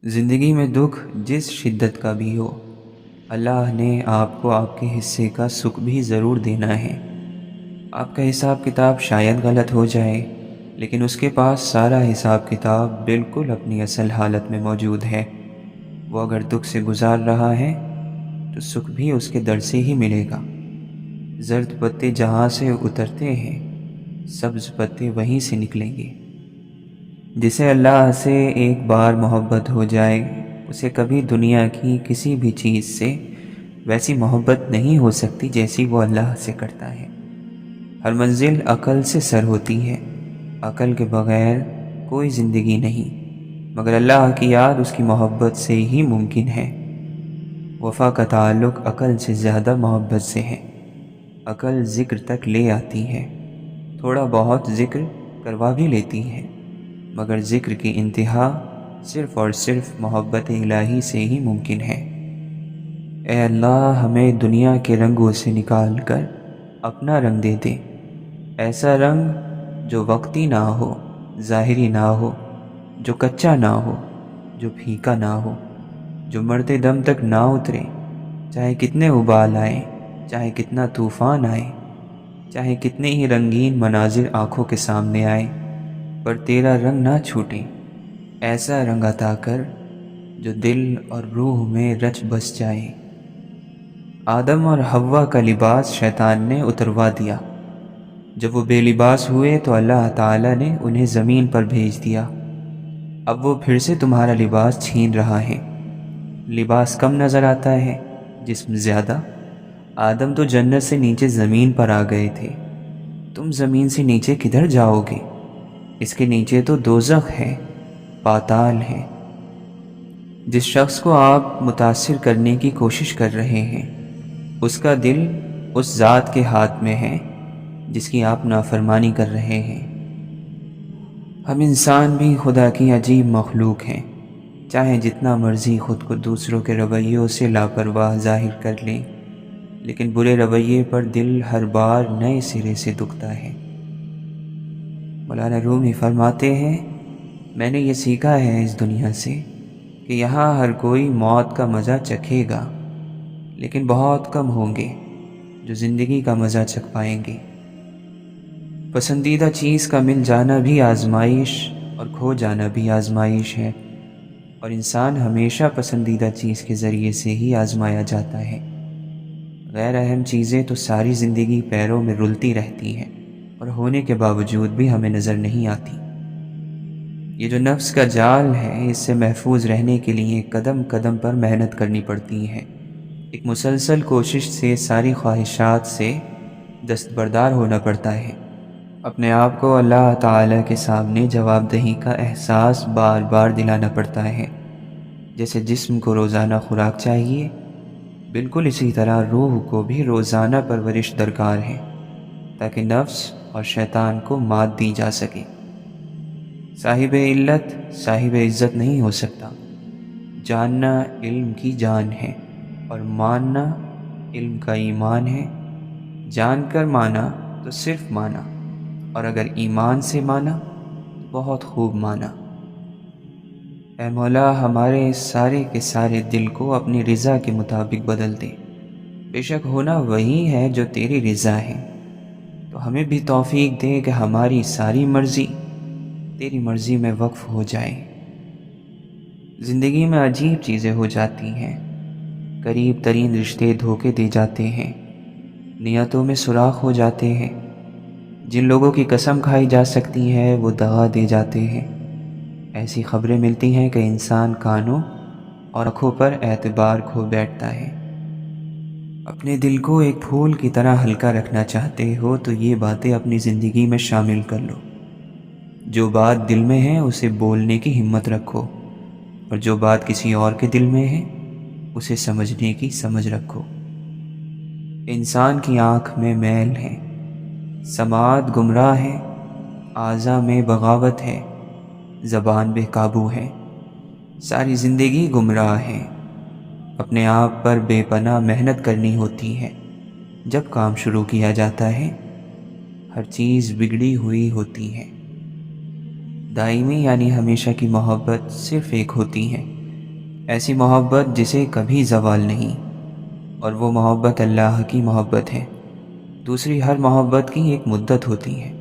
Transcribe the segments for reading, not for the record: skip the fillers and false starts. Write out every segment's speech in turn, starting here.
زندگی میں دکھ جس شدت کا بھی ہو، اللہ نے آپ کو آپ کے حصے کا سکھ بھی ضرور دینا ہے۔ آپ کا حساب کتاب شاید غلط ہو جائے، لیکن اس کے پاس سارا حساب کتاب بالکل اپنی اصل حالت میں موجود ہے۔ وہ اگر دکھ سے گزار رہا ہے تو سکھ بھی اس کے در سے ہی ملے گا۔ زرد پتے جہاں سے اترتے ہیں، سبز پتے وہیں سے نکلیں گے۔ جسے اللہ سے ایک بار محبت ہو جائے، اسے کبھی دنیا کی کسی بھی چیز سے ویسی محبت نہیں ہو سکتی جیسی وہ اللہ سے کرتا ہے۔ ہر منزل عقل سے سر ہوتی ہے، عقل کے بغیر کوئی زندگی نہیں، مگر اللہ کی یاد اس کی محبت سے ہی ممکن ہے۔ وفا کا تعلق عقل سے زیادہ محبت سے ہے۔ عقل ذکر تک لے آتی ہے، تھوڑا بہت ذکر کروا بھی لیتی ہے، مگر ذکر کی انتہا صرف اور صرف محبت الہی سے ہی ممکن ہے۔ اے اللہ، ہمیں دنیا کے رنگوں سے نکال کر اپنا رنگ دے دے، ایسا رنگ جو وقتی نہ ہو، ظاہری نہ ہو، جو کچا نہ ہو، جو پھیکا نہ ہو، جو مرتے دم تک نہ اترے، چاہے کتنے ابال آئیں، چاہے کتنا طوفان آئے، چاہے کتنے ہی رنگین مناظر آنکھوں کے سامنے آئے، پر تیرا رنگ نہ چھوٹے۔ ایسا رنگ عطا کر جو دل اور روح میں رچ بس جائے۔ آدم اور حوا کا لباس شیطان نے اتروا دیا۔ جب وہ بے لباس ہوئے تو اللہ تعالیٰ نے انہیں زمین پر بھیج دیا۔ اب وہ پھر سے تمہارا لباس چھین رہا ہے۔ لباس کم نظر آتا ہے، جسم زیادہ۔ آدم تو جنت سے نیچے زمین پر آ گئے تھے، تم زمین سے نیچے کدھر جاؤ گے؟ اس کے نیچے تو دوزخ ہے، پاتال ہے۔ جس شخص کو آپ متاثر کرنے کی کوشش کر رہے ہیں، اس کا دل اس ذات کے ہاتھ میں ہے جس کی آپ نافرمانی کر رہے ہیں۔ ہم انسان بھی خدا کی عجیب مخلوق ہیں، چاہے جتنا مرضی خود کو دوسروں کے رویوں سے لاپرواہ ظاہر کر لیں، لیکن برے رویے پر دل ہر بار نئے سرے سے دکھتا ہے۔ مولانا رومی فرماتے ہیں، میں نے یہ سیکھا ہے اس دنیا سے کہ یہاں ہر کوئی موت کا مزہ چکھے گا، لیکن بہت کم ہوں گے جو زندگی کا مزہ چکھ پائیں گے۔ پسندیدہ چیز کا مل جانا بھی آزمائش اور کھو جانا بھی آزمائش ہے، اور انسان ہمیشہ پسندیدہ چیز کے ذریعے سے ہی آزمایا جاتا ہے۔ غیر اہم چیزیں تو ساری زندگی پیروں میں رلتی رہتی ہیں، اور ہونے کے باوجود بھی ہمیں نظر نہیں آتی۔ یہ جو نفس کا جال ہے، اس سے محفوظ رہنے کے لیے قدم قدم پر محنت کرنی پڑتی ہے۔ ایک مسلسل کوشش سے ساری خواہشات سے دستبردار ہونا پڑتا ہے۔ اپنے آپ کو اللہ تعالیٰ کے سامنے جواب دہی کا احساس بار بار دلانا پڑتا ہے۔ جیسے جسم کو روزانہ خوراک چاہیے، بالکل اسی طرح روح کو بھی روزانہ پرورش درکار ہے، تاکہ نفس اور شیطان کو مات دی جا سکے۔ صاحب علت صاحب عزت نہیں ہو سکتا۔ جاننا علم کی جان ہے، اور ماننا علم کا ایمان ہے۔ جان کر مانا تو صرف مانا، اور اگر ایمان سے مانا تو بہت خوب مانا۔ اے مولا، ہمارے سارے کے سارے دل کو اپنی رضا کے مطابق بدل دے۔ بے شک ہونا وہی ہے جو تیری رضا ہے، تو ہمیں بھی توفیق دے کہ ہماری ساری مرضی تیری مرضی میں وقف ہو جائے۔ زندگی میں عجیب چیزیں ہو جاتی ہیں، قریب ترین رشتے دھوکے دے جاتے ہیں، نیتوں میں سوراخ ہو جاتے ہیں، جن لوگوں کی قسم کھائی جا سکتی ہے وہ دغا دے جاتے ہیں۔ ایسی خبریں ملتی ہیں کہ انسان کانوں اور آنکھوں پر اعتبار کھو بیٹھتا ہے۔ اپنے دل کو ایک پھول کی طرح ہلکا رکھنا چاہتے ہو تو یہ باتیں اپنی زندگی میں شامل کر لو۔ جو بات دل میں ہے اسے بولنے کی ہمت رکھو، اور جو بات کسی اور کے دل میں ہے اسے سمجھنے کی سمجھ رکھو۔ انسان کی آنکھ میں میل ہے، سماعت گمراہ ہے، اعضاء میں بغاوت ہے، زبان بے قابو ہے، ساری زندگی گمراہ ہے۔ اپنے آپ پر بے پناہ محنت کرنی ہوتی ہے۔ جب کام شروع کیا جاتا ہے ہر چیز بگڑی ہوئی ہوتی ہے۔ دائمی یعنی ہمیشہ کی محبت صرف ایک ہوتی ہے، ایسی محبت جسے کبھی زوال نہیں، اور وہ محبت اللہ کی محبت ہے۔ دوسری ہر محبت کی ایک مدت ہوتی ہے،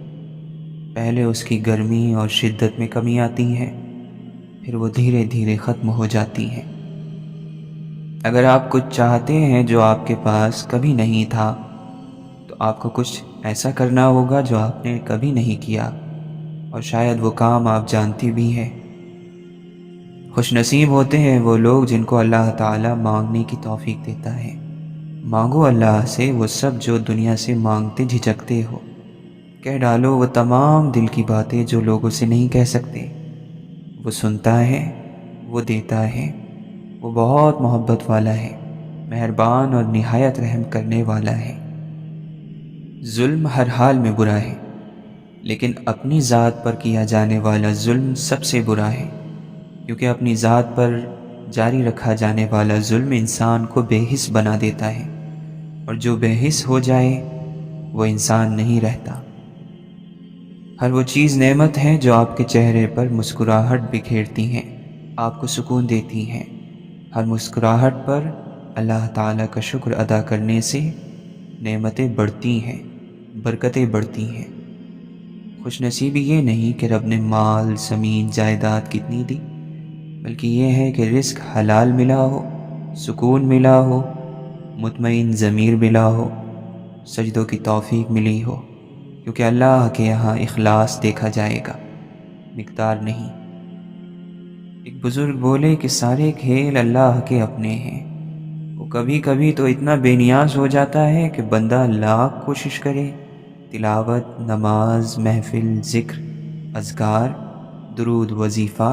پہلے اس کی گرمی اور شدت میں کمی آتی ہے، پھر وہ دھیرے دھیرے ختم ہو جاتی ہے۔ اگر آپ کچھ چاہتے ہیں جو آپ کے پاس کبھی نہیں تھا، تو آپ کو کچھ ایسا کرنا ہوگا جو آپ نے کبھی نہیں کیا، اور شاید وہ کام آپ جانتی بھی ہیں۔ خوش نصیب ہوتے ہیں وہ لوگ جن کو اللہ تعالیٰ مانگنے کی توفیق دیتا ہے۔ مانگو اللہ سے وہ سب جو دنیا سے مانگتے جھجکتے ہو، کہہ ڈالو وہ تمام دل کی باتیں جو لوگوں سے نہیں کہہ سکتے۔ وہ سنتا ہے، وہ دیتا ہے، وہ بہت محبت والا ہے، مہربان اور نہایت رحم کرنے والا ہے۔ ظلم ہر حال میں برا ہے، لیکن اپنی ذات پر کیا جانے والا ظلم سب سے برا ہے، کیونکہ اپنی ذات پر جاری رکھا جانے والا ظلم انسان کو بے حس بنا دیتا ہے، اور جو بے حس ہو جائے وہ انسان نہیں رہتا۔ ہر وہ چیز نعمت ہے جو آپ کے چہرے پر مسکراہٹ بکھیرتی ہیں، آپ کو سکون دیتی ہیں۔ ہر مسکراہٹ پر اللہ تعالیٰ کا شکر ادا کرنے سے نعمتیں بڑھتی ہیں، برکتیں بڑھتی ہیں۔ خوش نصیبی یہ نہیں کہ رب نے مال، زمین، جائیداد کتنی دی، بلکہ یہ ہے کہ رزق حلال ملا ہو، سکون ملا ہو، مطمئن ضمیر ملا ہو، سجدوں کی توفیق ملی ہو، کیونکہ اللہ کے یہاں اخلاص دیکھا جائے گا، مقدار نہیں۔ ایک بزرگ بولے کہ سارے کھیل اللہ کے اپنے ہیں، وہ کبھی کبھی تو اتنا بے نیاز ہو جاتا ہے کہ بندہ لاکھ کوشش کرے، تلاوت، نماز، محفل، ذکر، اذکار، درود، وظیفہ،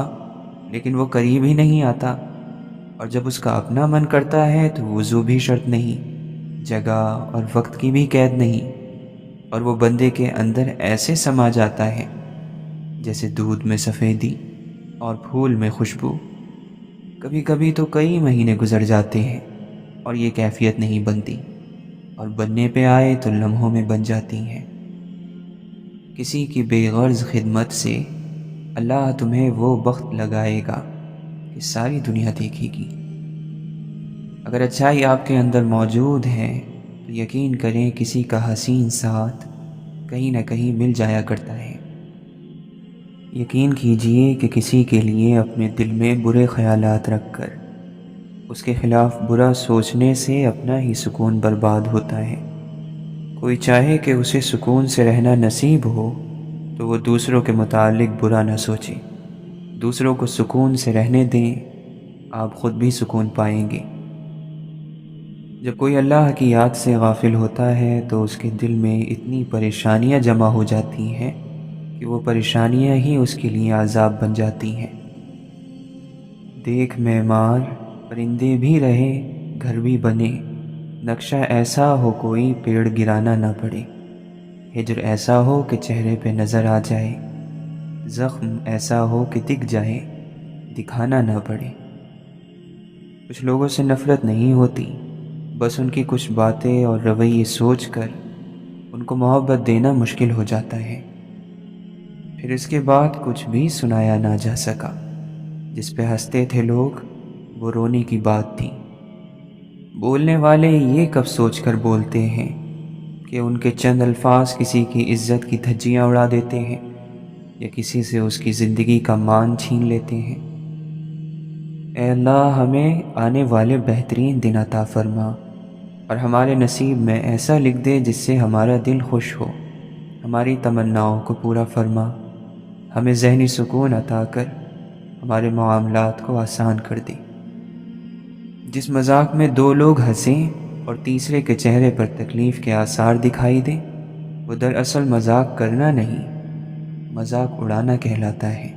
لیکن وہ قریب ہی نہیں آتا۔ اور جب اس کا اپنا من کرتا ہے تو وضو بھی شرط نہیں، جگہ اور وقت کی بھی قید نہیں، اور وہ بندے کے اندر ایسے سما جاتا ہے جیسے دودھ میں سفیدی اور پھول میں خوشبو۔ کبھی کبھی تو کئی مہینے گزر جاتے ہیں اور یہ کیفیت نہیں بنتی، اور بننے پہ آئے تو لمحوں میں بن جاتی ہیں۔ کسی کی بے غرض خدمت سے اللہ تمہیں وہ بخت لگائے گا کہ ساری دنیا دیکھے گی۔ اگر اچھائی آپ کے اندر موجود ہے تو یقین کریں کسی کا حسین ساتھ کہیں نہ کہیں مل جایا کرتا ہے۔ یقین کیجئے کہ کسی کے لیے اپنے دل میں برے خیالات رکھ کر اس کے خلاف برا سوچنے سے اپنا ہی سکون برباد ہوتا ہے۔ کوئی چاہے کہ اسے سکون سے رہنا نصیب ہو تو وہ دوسروں کے متعلق برا نہ سوچے، دوسروں کو سکون سے رہنے دیں، آپ خود بھی سکون پائیں گے۔ جب کوئی اللہ کی یاد سے غافل ہوتا ہے تو اس کے دل میں اتنی پریشانیاں جمع ہو جاتی ہیں کہ وہ پریشانیاں ہی اس کے لیے عذاب بن جاتی ہیں۔ دیکھ معمار پرندے بھی رہے، گھر بھی بنے، نقشہ ایسا ہو کوئی پیڑ گرانا نہ پڑے، ہجر ایسا ہو کہ چہرے پہ نظر آ جائے، زخم ایسا ہو کہ دکھ جائے، دکھانا نہ پڑے۔ کچھ لوگوں سے نفرت نہیں ہوتی، بس ان کی کچھ باتیں اور رویے سوچ کر ان کو محبت دینا مشکل ہو جاتا ہے۔ پھر اس کے بعد کچھ بھی سنایا نہ جا سکا، جس پہ ہنستے تھے لوگ وہ رونے کی بات تھی۔ بولنے والے یہ کب سوچ کر بولتے ہیں کہ ان کے چند الفاظ کسی کی عزت کی دھجیاں اڑا دیتے ہیں یا کسی سے اس کی زندگی کا مان چھین لیتے ہیں۔ اے اللہ ہمیں آنے والے بہترین دن عطا فرما، اور ہمارے نصیب میں ایسا لکھ دے جس سے ہمارا دل خوش ہو، ہماری تمناؤں کو پورا فرما، ہمیں ذہنی سکون عطا کر ہمارے معاملات کو آسان کر دے۔ جس مذاق میں دو لوگ ہنسیں اور تیسرے کے چہرے پر تکلیف کے آثار دکھائی دیں، وہ دراصل مذاق کرنا نہیں، مذاق اڑانا کہلاتا ہے۔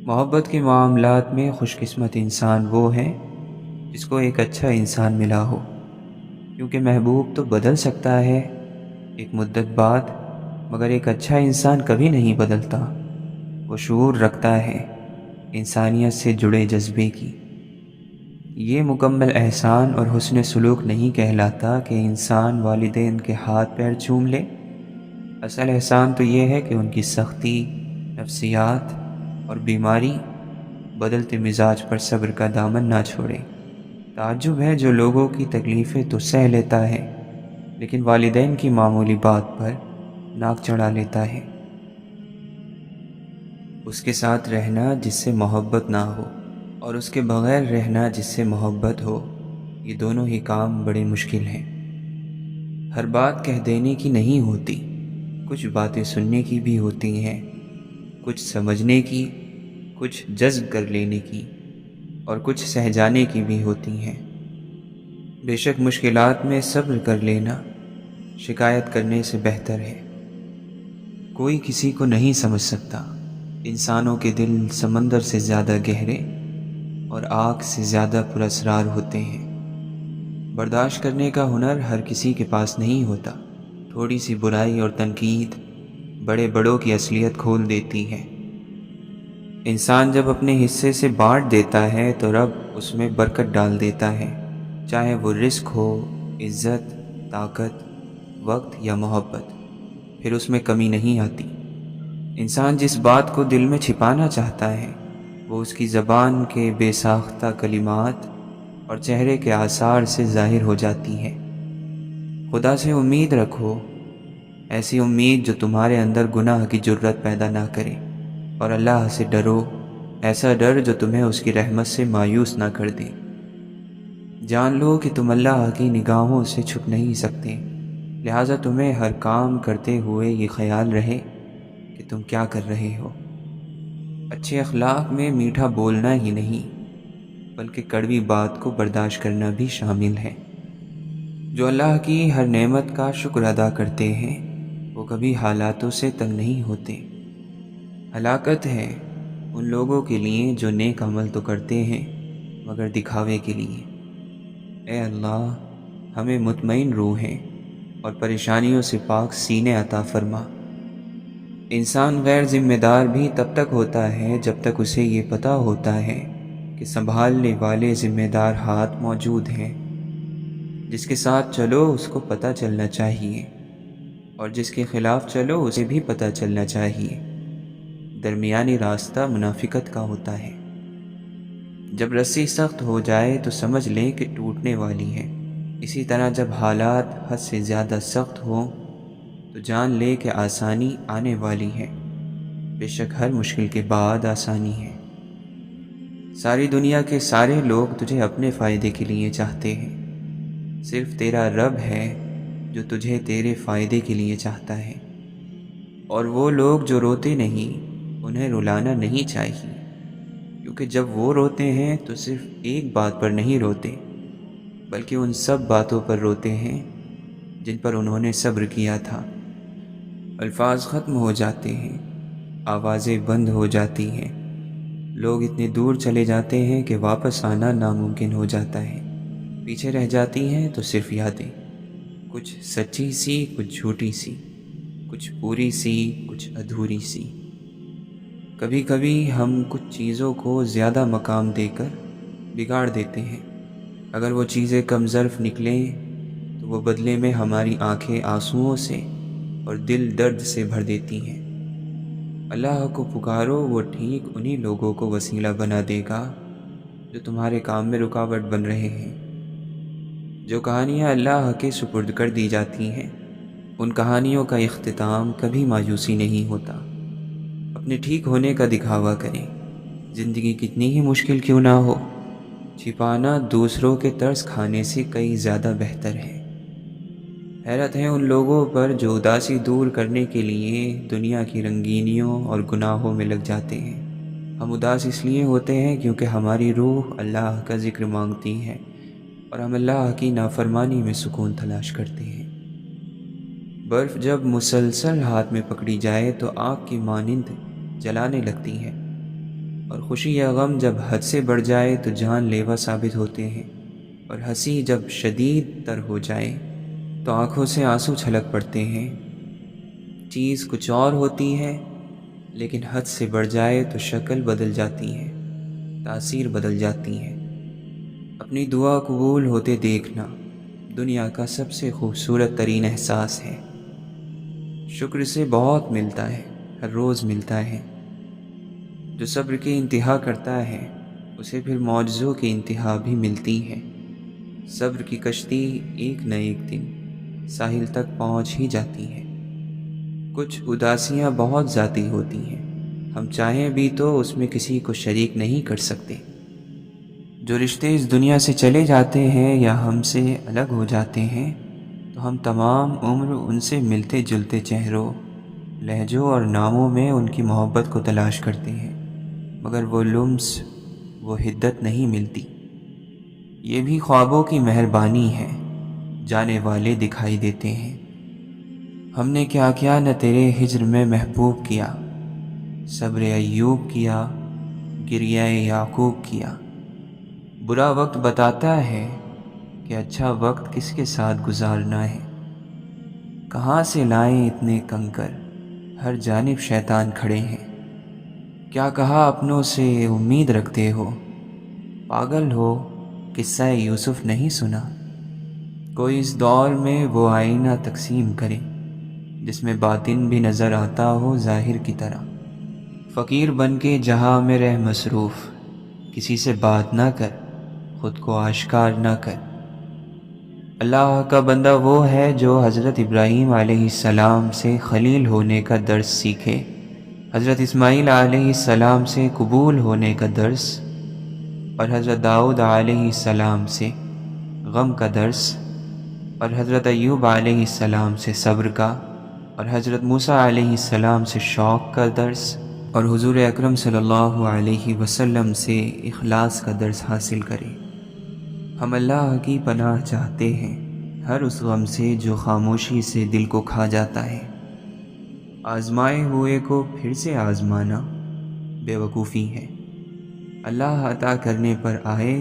محبت کے معاملات میں خوش قسمت انسان وہ ہے جس کو ایک اچھا انسان ملا ہو، کیونکہ محبوب تو بدل سکتا ہے ایک مدت بعد، مگر ایک اچھا انسان کبھی نہیں بدلتا۔ وہ شعور رکھتا ہے انسانیت سے جڑے جذبے کی۔ یہ مکمل احسان اور حسن سلوک نہیں کہلاتا کہ انسان والدین کے ہاتھ پیر چوم لے۔ اصل احسان تو یہ ہے کہ ان کی سختی، نفسیات اور بیماری بدلتے مزاج پر صبر کا دامن نہ چھوڑے۔ تعجب ہے جو لوگوں کی تکلیفیں تو سہ لیتا ہے، لیکن والدین کی معمولی بات پر ناک چڑھا لیتا ہے۔ اس کے ساتھ رہنا جس سے محبت نہ ہو اور اس کے بغیر رہنا جس سے محبت ہو، یہ دونوں ہی کام بڑے مشکل ہیں۔ ہر بات کہہ دینے کی نہیں ہوتی، کچھ باتیں سننے کی بھی ہوتی ہیں، کچھ سمجھنے کی، کچھ جذب کر لینے کی، اور کچھ سہ جانے کی بھی ہوتی ہیں۔ بے شک مشکلات میں صبر کر لینا شکایت کرنے سے بہتر ہے۔ کوئی کسی کو نہیں سمجھ سکتا۔ انسانوں کے دل سمندر سے زیادہ گہرے اور آگ سے زیادہ پراسرار ہوتے ہیں۔ برداشت کرنے کا ہنر ہر کسی کے پاس نہیں ہوتا۔ تھوڑی سی برائی اور تنقید بڑے بڑوں کی اصلیت کھول دیتی ہے۔ انسان جب اپنے حصے سے بانٹ دیتا ہے تو رب اس میں برکت ڈال دیتا ہے، چاہے وہ رزق ہو، عزت، طاقت، وقت یا محبت، پھر اس میں کمی نہیں آتی۔ انسان جس بات کو دل میں چھپانا چاہتا ہے وہ اس کی زبان کے بے ساختہ کلمات اور چہرے کے آثار سے ظاہر ہو جاتی ہے۔ خدا سے امید رکھو، ایسی امید جو تمہارے اندر گناہ کی جرت پیدا نہ کرے، اور اللہ سے ڈرو، ایسا ڈر جو تمہیں اس کی رحمت سے مایوس نہ کر دے۔ جان لو کہ تم اللہ کی نگاہوں سے چھپ نہیں سکتے، لہٰذا تمہیں ہر کام کرتے ہوئے یہ خیال رہے کہ تم کیا کر رہے ہو۔ اچھے اخلاق میں میٹھا بولنا ہی نہیں بلکہ کڑوی بات کو برداشت کرنا بھی شامل ہے۔ جو اللہ کی ہر نعمت کا شکر ادا کرتے ہیں وہ کبھی حالاتوں سے تنگ نہیں ہوتے۔ ہلاکت ہے ان لوگوں کے لیے جو نیک عمل تو کرتے ہیں مگر دکھاوے کے لیے۔ اے اللہ، ہمیں مطمئن روحیں اور پریشانیوں سے پاک سینے عطا فرما۔ انسان غیر ذمہ دار بھی تب تک ہوتا ہے جب تک اسے یہ پتہ ہوتا ہے کہ سنبھالنے والے ذمہ دار ہاتھ موجود ہیں۔ جس کے ساتھ چلو اس کو پتہ چلنا چاہیے، اور جس کے خلاف چلو اسے بھی پتہ چلنا چاہیے۔ درمیانی راستہ منافقت کا ہوتا ہے۔ جب رسی سخت ہو جائے تو سمجھ لیں کہ ٹوٹنے والی ہے، اسی طرح جب حالات حد سے زیادہ سخت ہوں تو جان لے کہ آسانی آنے والی ہے۔ بے شک ہر مشکل کے بعد آسانی ہے۔ ساری دنیا کے سارے لوگ تجھے اپنے فائدے کے لیے چاہتے ہیں، صرف تیرا رب ہے جو تجھے تیرے فائدے کے لیے چاہتا ہے۔ اور وہ لوگ جو روتے نہیں انہیں رلانا نہیں چاہیے، کیونکہ جب وہ روتے ہیں تو صرف ایک بات پر نہیں روتے بلکہ ان سب باتوں پر روتے ہیں جن پر انہوں نے صبر کیا تھا۔ الفاظ ختم ہو جاتے ہیں، آوازیں بند ہو جاتی ہیں، لوگ اتنے دور چلے جاتے ہیں کہ واپس آنا ناممکن ہو جاتا ہے۔ پیچھے رہ جاتی ہیں تو صرف یادیں، کچھ سچی سی، کچھ جھوٹی سی، کچھ پوری سی، کچھ ادھوری سی۔ کبھی کبھی ہم کچھ چیزوں کو زیادہ مقام دے کر بگاڑ دیتے ہیں۔ اگر وہ چیزیں کم ظرف نکلیں تو وہ بدلے میں ہماری آنکھیں آنسوؤں سے اور دل درد سے بھر دیتی ہیں۔ اللہ کو پکارو، وہ ٹھیک انہی لوگوں کو وسیلہ بنا دے گا جو تمہارے کام میں رکاوٹ بن رہے ہیں۔ جو کہانیاں اللہ کے سپرد کر دی جاتی ہیں ان کہانیوں کا اختتام کبھی مایوسی نہیں ہوتا۔ اپنے ٹھیک ہونے کا دکھاوا کریں، زندگی کتنی ہی مشکل کیوں نہ ہو، چھپانا دوسروں کے ترس کھانے سے کئی زیادہ بہتر ہے۔ حیرت ہے ان لوگوں پر جو اداسی دور کرنے کے لیے دنیا کی رنگینیوں اور گناہوں میں لگ جاتے ہیں۔ ہم اداس اس لیے ہوتے ہیں کیونکہ ہماری روح اللہ کا ذکر مانگتی ہے اور ہم اللہ کی نافرمانی میں سکون تلاش کرتے ہیں۔ برف جب مسلسل ہاتھ میں پکڑی جائے تو آگ کی مانند جلانے لگتی ہے، اور خوشی یا غم جب حد سے بڑھ جائے تو جان لیوا ثابت ہوتے ہیں، اور ہنسی جب شدید تر ہو جائے تو آنکھوں سے آنسو چھلک پڑتے ہیں۔ چیز کچھ اور ہوتی ہے لیکن حد سے بڑھ جائے تو شکل بدل جاتی ہے، تاثیر بدل جاتی ہے۔ اپنی دعا قبول ہوتے دیکھنا دنیا کا سب سے خوبصورت ترین احساس ہے۔ شکر سے بہت ملتا ہے، ہر روز ملتا ہے۔ جو صبر کی انتہا کرتا ہے اسے پھر معجزوں کی انتہا بھی ملتی ہے۔ صبر کی کشتی ایک نہ ایک دن ساحل تک پہنچ ہی جاتی ہے۔ کچھ اداسیاں بہت ذاتی ہوتی ہیں، ہم چاہیں بھی تو اس میں کسی کو شریک نہیں کر سکتے۔ جو رشتے اس دنیا سے چلے جاتے ہیں یا ہم سے الگ ہو جاتے ہیں تو ہم تمام عمر ان سے ملتے جلتے چہروں، لہجوں اور ناموں میں ان کی محبت کو تلاش کرتے ہیں، مگر وہ لمس، وہ حدت نہیں ملتی۔ یہ بھی خوابوں کی مہربانی ہے، جانے والے دکھائی دیتے ہیں۔ ہم نے کیا کیا نہ تیرے ہجر میں محبوب کیا، صبر ایوب کیا، گریہ یعقوب کیا۔ برا وقت بتاتا ہے کہ اچھا وقت کس کے ساتھ گزارنا ہے۔ کہاں سے لائیں اتنے کنکر، ہر جانب شیطان کھڑے ہیں۔ کیا کہا اپنوں سے امید رکھتے ہو، پاگل ہو قصہ یوسف نہیں سنا۔ کوئی اس دور میں وہ آئینہ تقسیم کرے جس میں باطن بھی نظر آتا ہو ظاہر کی طرح۔ فقیر بن کے جہاں میں رہ مصروف، کسی سے بات نہ کر، خود کو آشکار نہ کر۔ اللہ کا بندہ وہ ہے جو حضرت ابراہیم علیہ السلام سے خلیل ہونے کا درس سیکھے، حضرت اسماعیل علیہ السلام سے قبول ہونے کا درس، اور حضرت داؤد علیہ السلام سے غم کا درس، اور حضرت ایوب علیہ السلام سے صبر کا، اور حضرت موسیٰ علیہ السلام سے شوق کا درس، اور حضور اکرم صلی اللہ علیہ وسلم سے اخلاص کا درس حاصل کرے۔ ہم اللہ کی پناہ چاہتے ہیں ہر اس غم سے جو خاموشی سے دل کو کھا جاتا ہے۔ آزمائے ہوئے کو پھر سے آزمانا بے وقوفی ہے۔ اللہ عطا کرنے پر آئے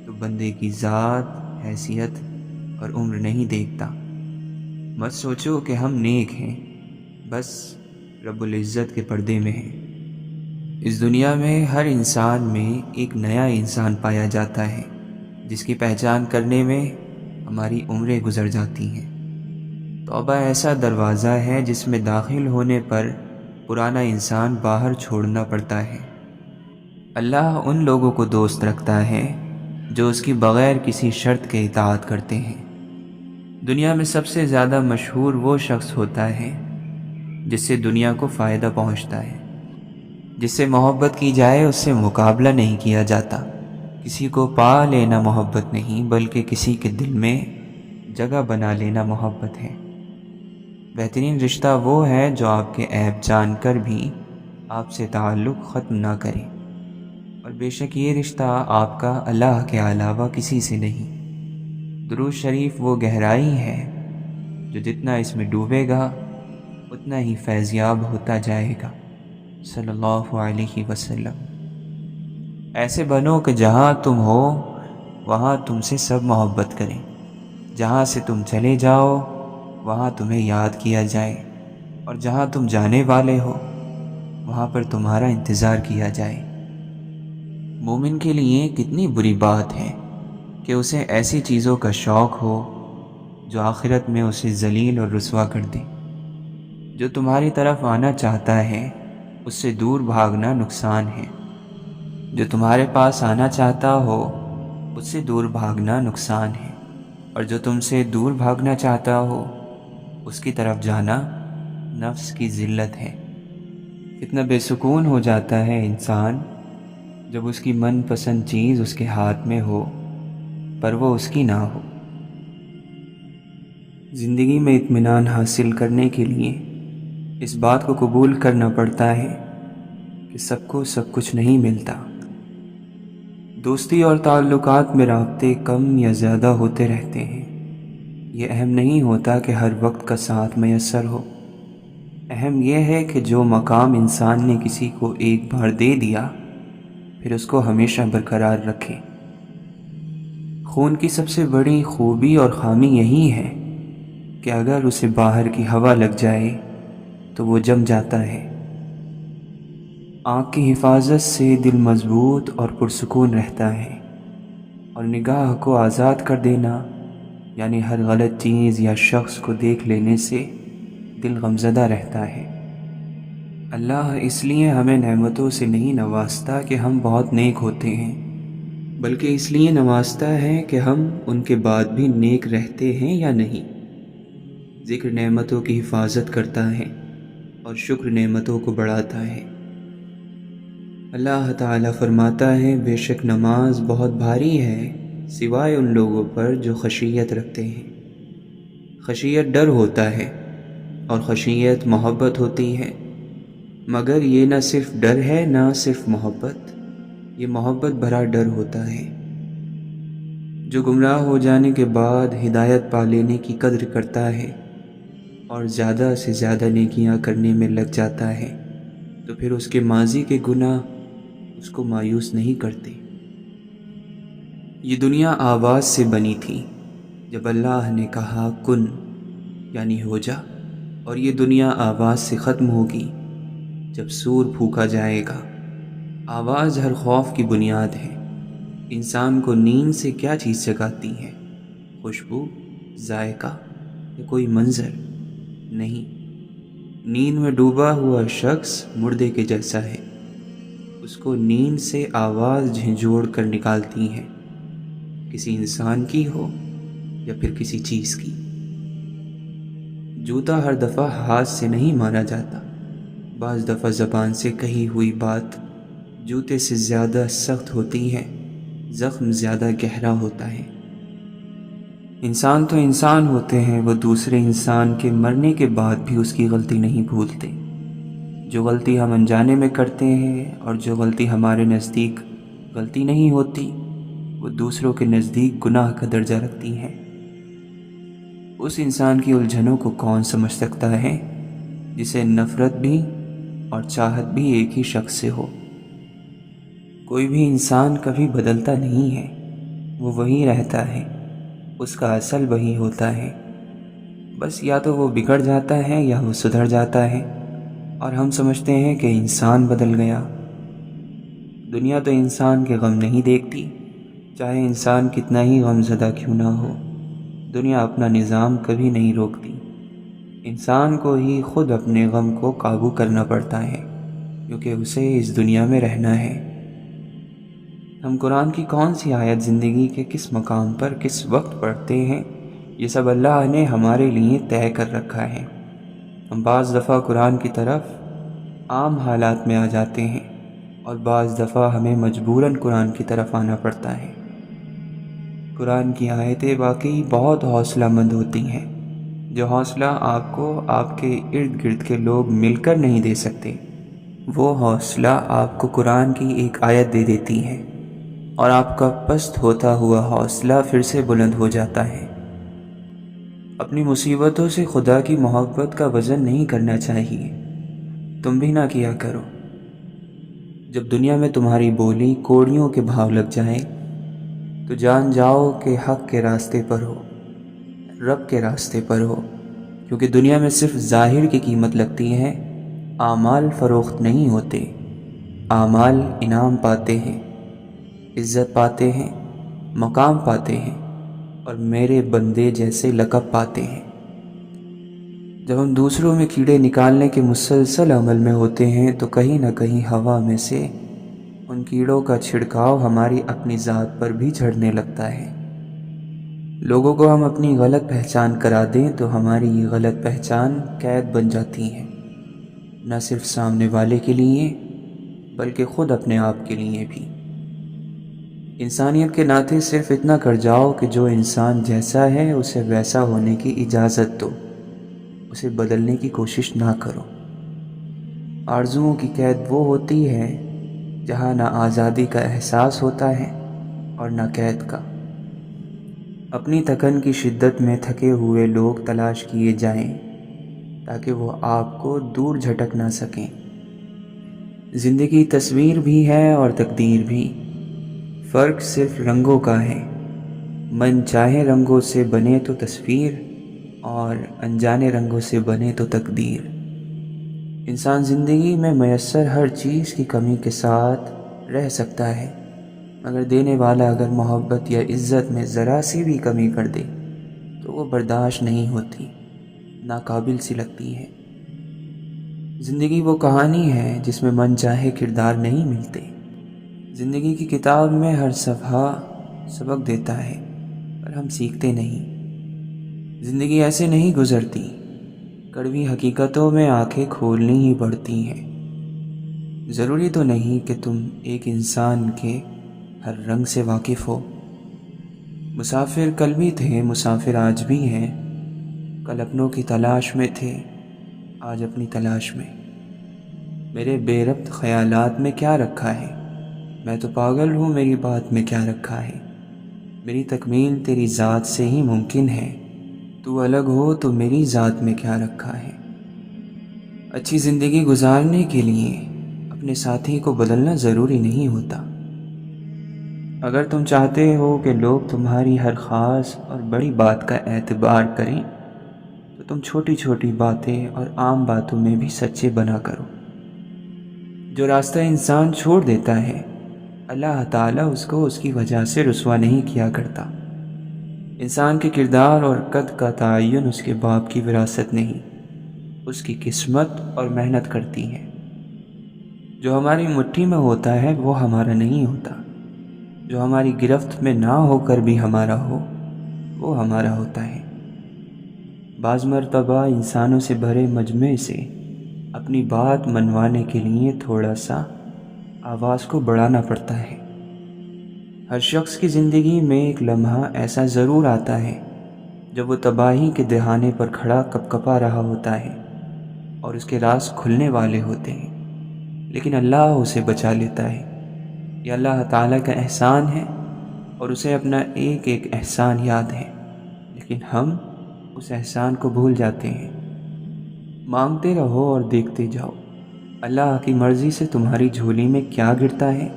تو بندے کی ذات، حیثیت اور عمر نہیں دیکھتا۔ مت سوچو کہ ہم نیک ہیں، بس رب العزت کے پردے میں ہیں۔ اس دنیا میں ہر انسان میں ایک نیا انسان پایا جاتا ہے جس کی پہچان کرنے میں ہماری عمریں گزر جاتی ہیں۔ توبہ ایسا دروازہ ہے جس میں داخل ہونے پر پرانا انسان باہر چھوڑنا پڑتا ہے۔ اللہ ان لوگوں کو دوست رکھتا ہے جو اس کی بغیر کسی شرط کے اطاعت کرتے ہیں۔ دنیا میں سب سے زیادہ مشہور وہ شخص ہوتا ہے جس سے دنیا کو فائدہ پہنچتا ہے۔ جس سے محبت کی جائے اس سے مقابلہ نہیں کیا جاتا۔ کسی کو پا لینا محبت نہیں بلکہ کسی کے دل میں جگہ بنا لینا محبت ہے۔ بہترین رشتہ وہ ہے جو آپ کے عیب جان کر بھی آپ سے تعلق ختم نہ کرے، اور بے شک یہ رشتہ آپ کا اللہ کے علاوہ کسی سے نہیں۔ درود شریف وہ گہرائی ہے جو جتنا اس میں ڈوبے گا اتنا ہی فیضیاب ہوتا جائے گا۔ صلی اللہ علیہ وسلم۔ ایسے بنو کہ جہاں تم ہو وہاں تم سے سب محبت کریں، جہاں سے تم چلے جاؤ وہاں تمہیں یاد کیا جائے، اور جہاں تم جانے والے ہو وہاں پر تمہارا انتظار کیا جائے۔ مومن کے لیے کتنی بری بات ہے کہ اسے ایسی چیزوں کا شوق ہو جو آخرت میں اسے ذلیل اور رسوا کر دے۔ جو تمہاری طرف آنا چاہتا ہے اس سے دور بھاگنا نقصان ہے، جو تمہارے پاس آنا چاہتا ہو اس سے دور بھاگنا نقصان ہے، اور جو تم سے دور بھاگنا چاہتا ہو اس کی طرف جانا نفس کی ذلت ہے۔ کتنا بے سکون ہو جاتا ہے انسان جب اس کی من پسند چیز اس کے ہاتھ میں ہو پر وہ اس کی نہ ہو۔ زندگی میں اطمینان حاصل کرنے کے لیے اس بات کو قبول کرنا پڑتا ہے کہ سب کو سب کچھ نہیں ملتا۔ دوستی اور تعلقات میں رابطے کم یا زیادہ ہوتے رہتے ہیں۔ یہ اہم نہیں ہوتا کہ ہر وقت کا ساتھ میسر ہو، اہم یہ ہے کہ جو مقام انسان نے کسی کو ایک بار دے دیا پھر اس کو ہمیشہ برقرار رکھے۔ خون کی سب سے بڑی خوبی اور خامی یہی ہے کہ اگر اسے باہر کی ہوا لگ جائے تو وہ جم جاتا ہے۔ آنکھ کی حفاظت سے دل مضبوط اور پرسکون رہتا ہے، اور نگاہ کو آزاد کر دینا یعنی ہر غلط چیز یا شخص کو دیکھ لینے سے دل غمزدہ رہتا ہے۔ اللہ اس لیے ہمیں نعمتوں سے نہیں نوازتا کہ ہم بہت نیک ہوتے ہیں، بلکہ اس لیے نوازتا ہے کہ ہم ان کے بعد بھی نیک رہتے ہیں یا نہیں۔ ذکر نعمتوں کی حفاظت کرتا ہے اور شکر نعمتوں کو بڑھاتا ہے۔ اللہ تعالیٰ فرماتا ہے، بے شک نماز بہت بھاری ہے سوائے ان لوگوں پر جو خشیت رکھتے ہیں۔ خشیت ڈر ہوتا ہے اور خشیت محبت ہوتی ہے، مگر یہ نہ صرف ڈر ہے نہ صرف محبت، یہ محبت بھرا ڈر ہوتا ہے۔ جو گمراہ ہو جانے کے بعد ہدایت پا لینے کی قدر کرتا ہے اور زیادہ سے زیادہ نیکیاں کرنے میں لگ جاتا ہے، تو پھر اس کے ماضی کے گناہ اس کو مایوس نہیں کرتے۔ یہ دنیا آواز سے بنی تھی، جب اللہ نے کہا کن یعنی ہو جا، اور یہ دنیا آواز سے ختم ہوگی جب سور پھونکا جائے گا۔ آواز ہر خوف کی بنیاد ہے۔ انسان کو نیند سے کیا چیز جگاتی ہے؟ خوشبو، ذائقہ یا کوئی منظر؟ نہیں، نیند میں ڈوبا ہوا شخص مردے کے جیسا ہے۔ اس کو نیند سے آواز جھنجھوڑ کر نکالتی ہے، کسی انسان کی ہو یا پھر کسی چیز کی۔ جوتا ہر دفعہ ہاتھ سے نہیں مارا جاتا، بعض دفعہ زبان سے کہی ہوئی بات جوتے سے زیادہ سخت ہوتی ہے، زخم زیادہ گہرا ہوتا ہے۔ انسان تو انسان ہوتے ہیں، وہ دوسرے انسان کے مرنے کے بعد بھی اس کی غلطی نہیں بھولتے۔ جو غلطی ہم انجانے میں کرتے ہیں اور جو غلطی ہمارے نزدیک غلطی نہیں ہوتی، وہ دوسروں کے نزدیک گناہ کا درجہ رکھتی ہیں۔ اس انسان کی الجھنوں کو کون سمجھ سکتا ہے جسے نفرت بھی اور چاہت بھی ایک ہی شخص سے ہو؟ کوئی بھی انسان کبھی بدلتا نہیں ہے، وہ وہی رہتا ہے، اس کا اصل وہی ہوتا ہے۔ بس یا تو وہ بگڑ جاتا ہے یا وہ سدھر جاتا ہے، اور ہم سمجھتے ہیں کہ انسان بدل گیا۔ دنیا تو انسان کے غم نہیں دیکھتی، چاہے انسان کتنا ہی غم زدہ کیوں نہ ہو۔ دنیا اپنا نظام کبھی نہیں روکتی، انسان کو ہی خود اپنے غم کو قابو کرنا پڑتا ہے، کیونکہ اسے اس دنیا میں رہنا ہے۔ ہم قرآن کی کون سی آیت زندگی کے کس مقام پر کس وقت پڑھتے ہیں، یہ سب اللہ نے ہمارے لیے طے کر رکھا ہے۔ ہم بعض دفعہ قرآن کی طرف عام حالات میں آ جاتے ہیں اور بعض دفعہ ہمیں مجبوراً قرآن کی طرف آنا پڑتا ہے۔ قرآن کی آیتیں واقعی بہت حوصلہ مند ہوتی ہیں، جو حوصلہ آپ کو آپ کے ارد گرد کے لوگ مل کر نہیں دے سکتے، وہ حوصلہ آپ کو قرآن کی ایک آیت دے دیتی ہے، اور آپ کا پست ہوتا ہوا حوصلہ پھر سے بلند ہو جاتا ہے۔ اپنی مصیبتوں سے خدا کی محبت کا وزن نہیں کرنا چاہیے، تم بھی نہ کیا کرو۔ جب دنیا میں تمہاری بولی کوڑیوں کے بھاؤ لگ جائے تو جان جاؤ کہ حق کے راستے پر ہو، رب کے راستے پر ہو، کیونکہ دنیا میں صرف ظاہر کی قیمت لگتی ہے، اعمال فروخت نہیں ہوتے۔ اعمال انعام پاتے ہیں، عزت پاتے ہیں، مقام پاتے ہیں اور میرے بندے جیسے لقب پاتے ہیں۔ جب ہم دوسروں میں کیڑے نکالنے کے مسلسل عمل میں ہوتے ہیں تو کہیں نہ کہیں ہوا میں سے ان کیڑوں کا چھڑکاؤ ہماری اپنی ذات پر بھی جھڑنے لگتا ہے۔ لوگوں کو ہم اپنی غلط پہچان کرا دیں تو ہماری یہ غلط پہچان قید بن جاتی ہے، نہ صرف سامنے والے کے لیے بلکہ خود اپنے آپ کے لیے بھی۔ انسانیت کے ناطے صرف اتنا کر جاؤ کہ جو انسان جیسا ہے اسے ویسا ہونے کی اجازت دو، اسے بدلنے کی کوشش نہ کرو۔ آرزوؤں کی قید وہ ہوتی ہے جہاں نہ آزادی کا احساس ہوتا ہے اور نہ قید کا۔ اپنی تھکن کی شدت میں تھکے ہوئے لوگ تلاش کیے جائیں تاکہ وہ آپ کو دور جھٹک نہ سکیں۔ زندگی تصویر بھی ہے اور تقدیر بھی، فرق صرف رنگوں کا ہے۔ من چاہے رنگوں سے بنے تو تصویر اور انجانے رنگوں سے بنے تو تقدیر۔ انسان زندگی میں میسر ہر چیز کی کمی کے ساتھ رہ سکتا ہے، مگر دینے والا اگر محبت یا عزت میں ذرا سی بھی کمی کر دے تو وہ برداشت نہیں ہوتی، ناقابل سی لگتی ہے۔ زندگی وہ کہانی ہے جس میں من چاہے کردار نہیں ملتے۔ زندگی کی کتاب میں ہر صفحہ سبق دیتا ہے، پر ہم سیکھتے نہیں۔ زندگی ایسے نہیں گزرتی، کڑوی حقیقتوں میں آنکھیں کھولنی ہی پڑتی ہیں۔ ضروری تو نہیں کہ تم ایک انسان کے ہر رنگ سے واقف ہو۔ مسافر کل بھی تھے، مسافر آج بھی ہیں۔ کل اپنوں کی تلاش میں تھے، آج اپنی تلاش میں۔ میرے بے ربط خیالات میں کیا رکھا ہے؟ میں تو پاگل ہوں، میری بات میں کیا رکھا ہے؟ میری تکمیل تیری ذات سے ہی ممکن ہے، تو الگ ہو تو میری ذات میں کیا رکھا ہے؟ اچھی زندگی گزارنے کے لیے اپنے ساتھی کو بدلنا ضروری نہیں ہوتا۔ اگر تم چاہتے ہو کہ لوگ تمہاری ہر خاص اور بڑی بات کا اعتبار کریں تو تم چھوٹی چھوٹی باتیں اور عام باتوں میں بھی سچے بنا کرو۔ جو راستہ انسان چھوڑ دیتا ہے، اللہ تعالیٰ اس کو اس کی وجہ سے رسوا نہیں کیا کرتا۔ انسان کے کردار اور قد کا تعین اس کے باپ کی وراثت نہیں، اس کی قسمت اور محنت کرتی ہے۔ جو ہماری مٹھی میں ہوتا ہے وہ ہمارا نہیں ہوتا، جو ہماری گرفت میں نہ ہو کر بھی ہمارا ہو وہ ہمارا ہوتا ہے۔ بعض مرتبہ انسانوں سے بھرے مجمع سے اپنی بات منوانے کے لیے تھوڑا سا آواز کو بڑھانا پڑتا ہے۔ ہر شخص کی زندگی میں ایک لمحہ ایسا ضرور آتا ہے جب وہ تباہی کے دہانے پر کھڑا کپ کپا رہا ہوتا ہے اور اس کے راز کھلنے والے ہوتے ہیں، لیکن اللہ اسے بچا لیتا ہے۔ یہ اللہ تعالیٰ کا احسان ہے اور اسے اپنا ایک ایک احسان یاد ہے، لیکن ہم اس احسان کو بھول جاتے ہیں۔ مانگتے رہو اور دیکھتے جاؤ، اللہ کی مرضی سے تمہاری جھولی میں کیا گرتا ہے۔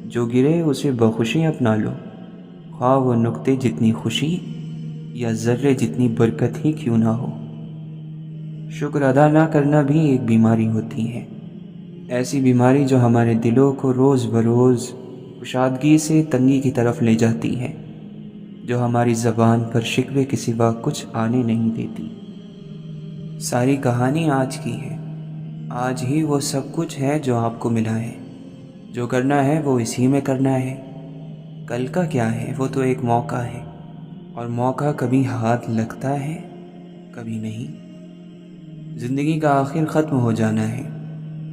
جو گرے اسے بخوشی اپنا لو، خواہ وہ نقطے جتنی خوشی یا ذرے جتنی برکت ہی کیوں نہ ہو۔ شکر ادا نہ کرنا بھی ایک بیماری ہوتی ہے، ایسی بیماری جو ہمارے دلوں کو روز بروز کشادگی سے تنگی کی طرف لے جاتی ہے، جو ہماری زبان پر شکوے کے سوا کچھ آنے نہیں دیتی۔ ساری کہانی آج کی ہے، آج ہی وہ سب کچھ ہے جو آپ کو ملا ہے۔ جو کرنا ہے وہ اسی میں کرنا ہے۔ کل کا کیا ہے، وہ تو ایک موقع ہے، اور موقع کبھی ہاتھ لگتا ہے کبھی نہیں۔ زندگی کا آخر ختم ہو جانا ہے،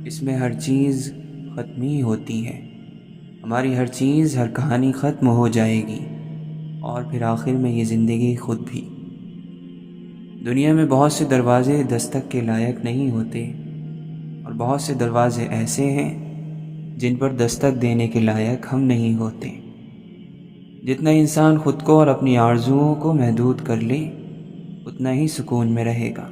اس میں ہر چیز ختم ہی ہوتی ہے۔ ہماری ہر چیز، ہر کہانی ختم ہو جائے گی، اور پھر آخر میں یہ زندگی خود بھی۔ دنیا میں بہت سے دروازے دستک کے لائق نہیں ہوتے، اور بہت سے دروازے ایسے ہیں جن پر دستک دینے کے لائق ہم نہیں ہوتے۔ جتنا انسان خود کو اور اپنی آرزوؤں کو محدود کر لے، اتنا ہی سکون میں رہے گا۔